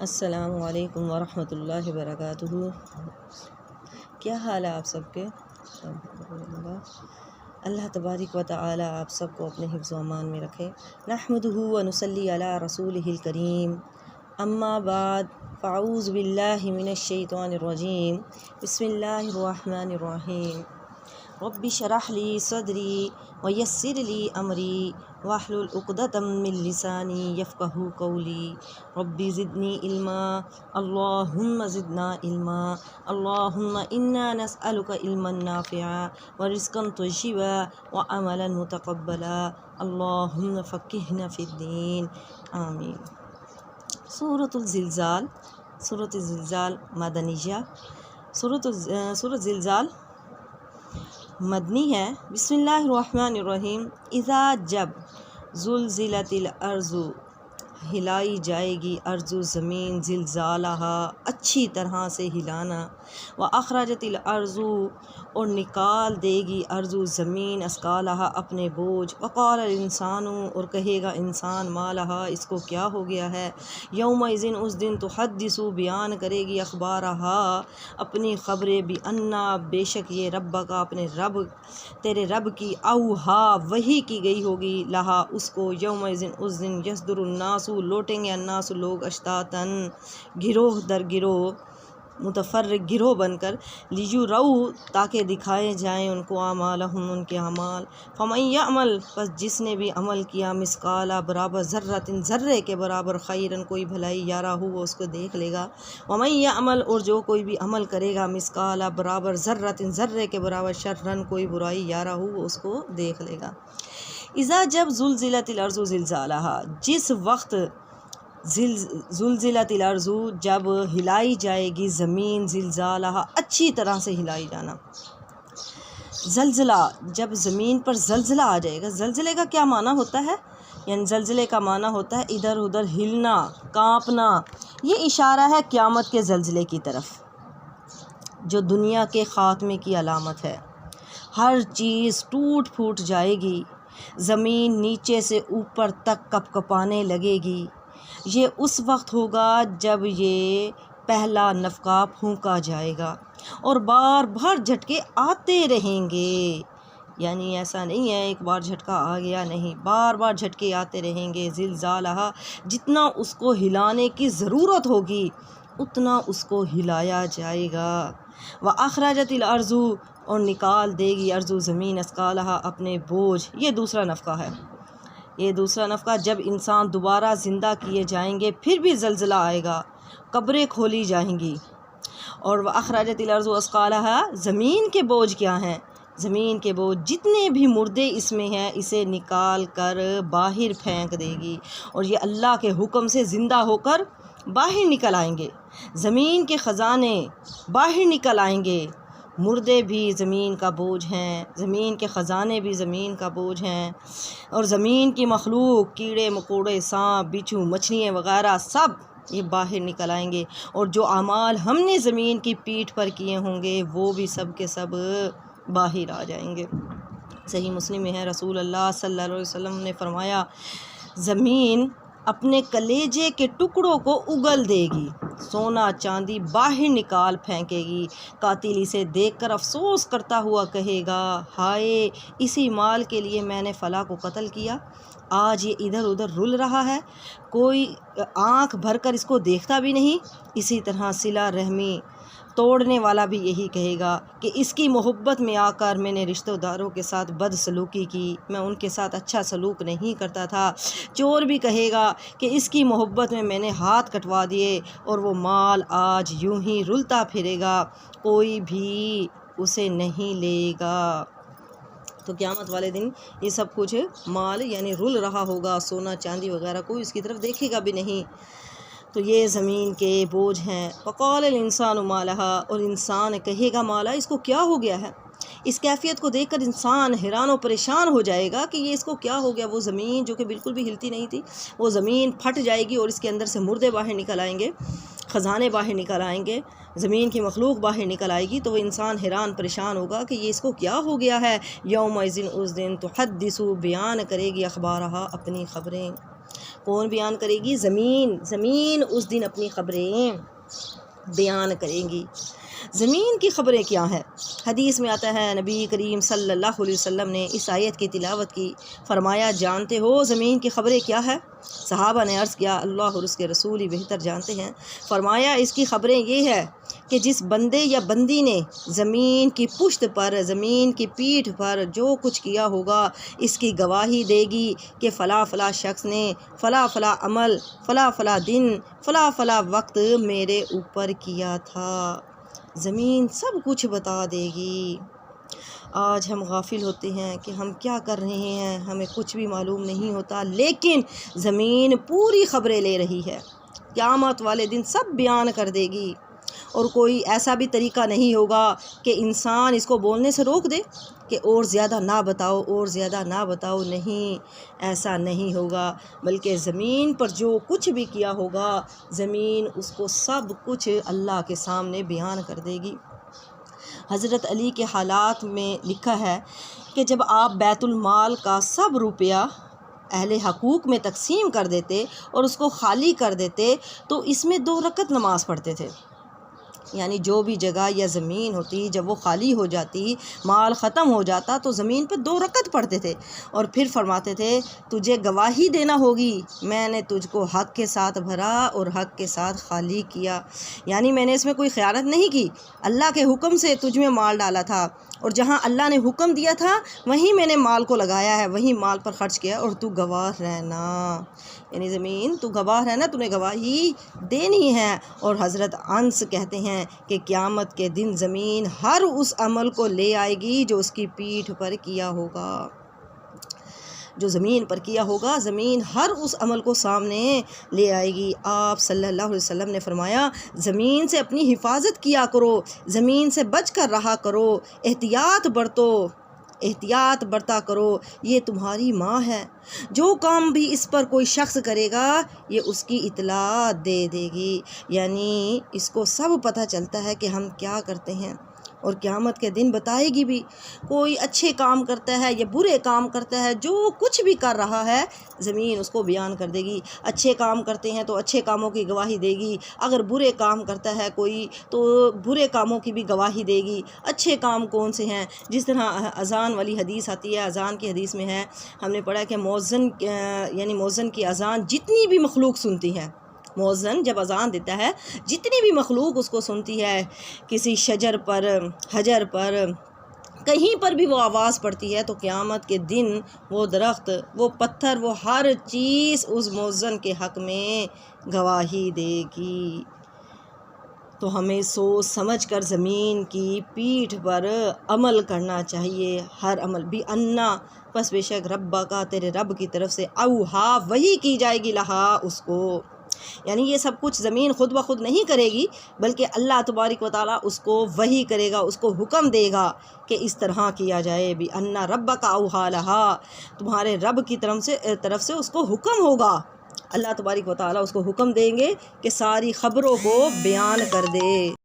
السلام علیکم ورحمۃ اللہ وبرکاتہ۔ کیا حال ہے آپ سب کے؟ اللہ تبارک و تعالی آپ سب کو اپنے حفظ و امان میں رکھے۔ نحمدہ و نصلی علی رسولہ الکریم، اما بعد فاعوذ باللہ من الشیطان الرجیم، بسم اللہ الرحمن الرحیم۔ رب اشرح لی صدری ویسر لی امری واحلل عقدۃ من لسانی یفقہوا قولی۔ رب زدنی علما، اللہم زدنا علما، اللہم انا نسألک علما نافعا ورزقا طیبا وعملا متقبلا، اللہم فقہنا فی الدین، آمین۔ سورۃ الزلزال، سورۃ الزلزال مدنیہ۔ سورۃ زلزال مدنی ہے۔ بسم اللہ الرحمن الرحیم۔ اذا جب زلزلت الارض ہلائی جائے گی ارض زمین، زلزالہا اچھی طرح سے ہلانا، واخرجت الارض اور نکال دے گی ارض زمین، اثقالہا اپنے بوجھ، وقال الانسان اور کہے گا انسان، ما لہا اس کو کیا ہو گیا ہے، یومئذ اس دن تحدث بیان کرے گی اخبارہا اپنی خبریں، بأنا بے شک یہ ربک اپنے رب تیرے رب کی، اوہا وحی کی گئی ہوگی، لہا اس کو، یومئذ اس دن، یصدر الناس لوٹیں گے، الناس لوگ، اشتاتاً گروہ در گروہ، متفرق گروہ بن کر، لیجرؤ تاکہ دکھائے جائیں ان کو، اعمالہم ان کے اعمال، فمن یعمل پس جس نے بھی عمل کیا، مثقال برابر ذرۃ ذرے کے برابر، خیرن کوئی بھلائی، یارہ وہ اس کو دیکھ لے گا، ومن یعمل اور جو کوئی بھی عمل کرے گا، مثقال برابر ذرۃ ذرے کے برابر، شرن کوئی برائی، یارہ وہ اس کو دیکھ لے گا۔ اذا جب زلزلت الارض زلزالہا جس وقت، زلزلت الارض جب ہلائی جائے گی زمین، زلزالہا اچھی طرح سے ہلائی جانا۔ زلزلہ جب زمین پر زلزلہ آ جائے گا، زلزلے کا کیا معنی ہوتا ہے؟ یعنی زلزلے کا معنی ہوتا ہے ادھر ادھر ہلنا، کانپنا۔ یہ اشارہ ہے قیامت کے زلزلے کی طرف، جو دنیا کے خاتمے کی علامت ہے۔ ہر چیز ٹوٹ پھوٹ جائے گی، زمین نیچے سے اوپر تک کپ کپانے لگے گی۔ یہ اس وقت ہوگا جب یہ پہلا نفخہ پھونکا جائے گا، اور بار بار جھٹکے آتے رہیں گے۔ یعنی ایسا نہیں ہے ایک بار جھٹکا آ گیا، نہیں، بار بار جھٹکے آتے رہیں گے۔ زلزالہا جتنا اس کو ہلانے کی ضرورت ہوگی اتنا اس کو ہلایا جائے گا۔ وَأَخْرَجَتِ الْأَرْضُ اور نکال دے گی ارض زمین، اثقالہا اپنے بوجھ۔ یہ دوسرا نفخہ ہے، یہ دوسرا نفخہ جب انسان دوبارہ زندہ کیے جائیں گے، پھر بھی زلزلہ آئے گا، قبریں کھولی جائیں گی۔ اور وَأَخْرَجَتِ الْأَرْضُ اثقالہا زمین کے بوجھ کیا ہیں؟ زمین کے بوجھ جتنے بھی مردے اس میں ہیں اسے نکال کر باہر پھینک دے گی، اور یہ اللہ کے حکم سے زندہ ہو کر باہر نکل آئیں گے۔ زمین کے خزانے باہر نکل آئیں گے، مردے بھی زمین کا بوجھ ہیں، زمین کے خزانے بھی زمین کا بوجھ ہیں، اور زمین کی مخلوق، کیڑے مکوڑے، سانپ بچھو مچھلیاں وغیرہ سب یہ باہر نکل آئیں گے، اور جو اعمال ہم نے زمین کی پیٹھ پر کیے ہوں گے وہ بھی سب کے سب باہر آ جائیں گے۔ صحیح مسلم میں ہے، رسول اللہ صلی اللہ علیہ وسلم نے فرمایا، زمین اپنے کلیجے کے ٹکڑوں کو اگل دے گی، سونا چاندی باہر نکال پھینکے گی، قاتل اسے دیکھ کر افسوس کرتا ہوا کہے گا، ہائے اسی مال کے لیے میں نے فلاں کو قتل کیا، آج یہ ادھر ادھر رل رہا ہے، کوئی آنکھ بھر کر اس کو دیکھتا بھی نہیں۔ اسی طرح صلہ رحمی توڑنے والا بھی یہی کہے گا کہ اس کی محبت میں آ کر میں نے رشتہ داروں کے ساتھ بد سلوکی کی، میں ان کے ساتھ اچھا سلوک نہیں کرتا تھا۔ چور بھی کہے گا کہ اس کی محبت میں نے ہاتھ کٹوا دیے، اور وہ مال آج یوں ہی رلتا پھرے گا، کوئی بھی اسے نہیں لے گا۔ تو قیامت والے دن یہ سب کچھ مال یعنی رل رہا ہوگا، سونا چاندی وغیرہ کوئی اس کی طرف دیکھے گا بھی نہیں۔ تو یہ زمین کے بوجھ ہیں۔ وقال الانسان ما لہا اور انسان کہے گا، مالا اس کو کیا ہو گیا ہے۔ اس کیفیت کو دیکھ کر انسان حیران و پریشان ہو جائے گا کہ یہ اس کو کیا ہو گیا۔ وہ زمین جو کہ بالکل بھی ہلتی نہیں تھی، وہ زمین پھٹ جائے گی، اور اس کے اندر سے مردے باہر نکل آئیں گے، خزانے باہر نکل آئیں گے، زمین کی مخلوق باہر نکل آئے گی۔ تو وہ انسان حیران پریشان ہوگا کہ یہ اس کو کیا ہو گیا ہے۔ یومئذ اس دن تحدث بیان کرے گی اخبارہا اپنی خبریں، کون بیان کرے گی؟ زمین. زمین اس دن اپنی خبریں بیان کریں گی. زمین کی خبریں کیا ہیں؟ حدیث میں آتا ہے نبی کریم صلی اللہ علیہ وسلم نے اس آیت کی تلاوت کی. فرمایا جانتے ہو زمین کی خبریں کیا ہے؟ صحابہ نے عرض کیا اللہ اور اس کے رسول ہی بہتر جانتے ہیں. فرمایا اس کی خبریں یہ ہے کہ جس بندے یا بندی نے زمین کی پشت پر، زمین کی پیٹھ پر جو کچھ کیا ہوگا اس کی گواہی دے گی کہ فلاں فلاں شخص نے فلاں فلاں عمل فلاں فلاں دن فلاں فلاں وقت میرے اوپر کیا تھا. زمین سب کچھ بتا دے گی. آج ہم غافل ہوتے ہیں کہ ہم کیا کر رہے ہیں، ہمیں کچھ بھی معلوم نہیں ہوتا، لیکن زمین پوری خبریں لے رہی ہے. قیامت والے دن سب بیان کر دے گی. اور کوئی ایسا بھی طریقہ نہیں ہوگا کہ انسان اس کو بولنے سے روک دے کہ اور زیادہ نہ بتاؤ، اور زیادہ نہ بتاؤ. نہیں، ایسا نہیں ہوگا، بلکہ زمین پر جو کچھ بھی کیا ہوگا زمین اس کو سب کچھ اللہ کے سامنے بیان کر دے گی. حضرت علی کے حالات میں لکھا ہے کہ جب آپ بیت المال کا سب روپیہ اہل حقوق میں تقسیم کر دیتے اور اس کو خالی کر دیتے تو اس میں 2 رکعت نماز پڑھتے تھے. یعنی جو بھی جگہ یا زمین ہوتی جب وہ خالی ہو جاتی، مال ختم ہو جاتا تو زمین پہ 2 رکعت پڑھتے تھے اور پھر فرماتے تھے تجھے گواہی دینا ہوگی، میں نے تجھ کو حق کے ساتھ بھرا اور حق کے ساتھ خالی کیا. یعنی میں نے اس میں کوئی خیانت نہیں کی، اللہ کے حکم سے تجھ میں مال ڈالا تھا اور جہاں اللہ نے حکم دیا تھا وہیں میں نے مال کو لگایا ہے، وہیں مال پر خرچ کیا اور تو گواہ رہنا. یعنی زمین تو گواہ رہنا، تو نے گواہی دینی ہے. اور حضرت انس کہتے ہیں کہ قیامت کے دن زمین ہر اس عمل کو لے آئے گی جو اس کی پیٹھ پر کیا ہوگا. جو زمین پر کیا ہوگا زمین ہر اس عمل کو سامنے لے آئے گی. آپ صلی اللہ علیہ وسلم نے فرمایا زمین سے اپنی حفاظت کیا کرو، زمین سے بچ کر رہا کرو، احتیاط برتا کرو، یہ تمہاری ماں ہے. جو کام بھی اس پر کوئی شخص کرے گا یہ اس کی اطلاع دے دے گی. یعنی اس کو سب پتہ چلتا ہے کہ ہم کیا کرتے ہیں اور قیامت کے دن بتائے گی بھی. کوئی اچھے کام کرتا ہے یا برے کام کرتا ہے، جو کچھ بھی کر رہا ہے زمین اس کو بیان کر دے گی. اچھے کام کرتے ہیں تو اچھے کاموں کی گواہی دے گی، اگر برے کام کرتا ہے کوئی تو برے کاموں کی بھی گواہی دے گی. اچھے کام کون سے ہیں؟ جس طرح اذان والی حدیث آتی ہے، اذان کی حدیث میں ہے، ہم نے پڑھا کہ مؤذن کی اذان جتنی بھی مخلوق سنتی ہے، مؤذن جب اذان دیتا ہے جتنی بھی مخلوق اس کو سنتی ہے، کسی شجر پر، حجر پر، کہیں پر بھی وہ آواز پڑتی ہے تو قیامت کے دن وہ درخت، وہ پتھر، وہ ہر چیز اس مؤذن کے حق میں گواہی دے گی. تو ہمیں سوچ سمجھ کر زمین کی پیٹھ پر عمل کرنا چاہیے. ہر عمل بھی انا، پس بے شک ربا کا، تیرے رب کی طرف سے، اوہا وہی کی جائے گی، لہا اس کو. یعنی یہ سب کچھ زمین خود بخود نہیں کرے گی، بلکہ اللہ تبارک و تعالیٰ اس کو وحی کرے گا، اس کو حکم دے گا کہ اس طرح کیا جائے. بھی انا رب کا اوہا لہا، تمہارے رب کی طرف سے اس کو حکم ہوگا. اللہ تبارک و تعالیٰ اس کو حکم دیں گے کہ ساری خبروں کو بیان کر دے.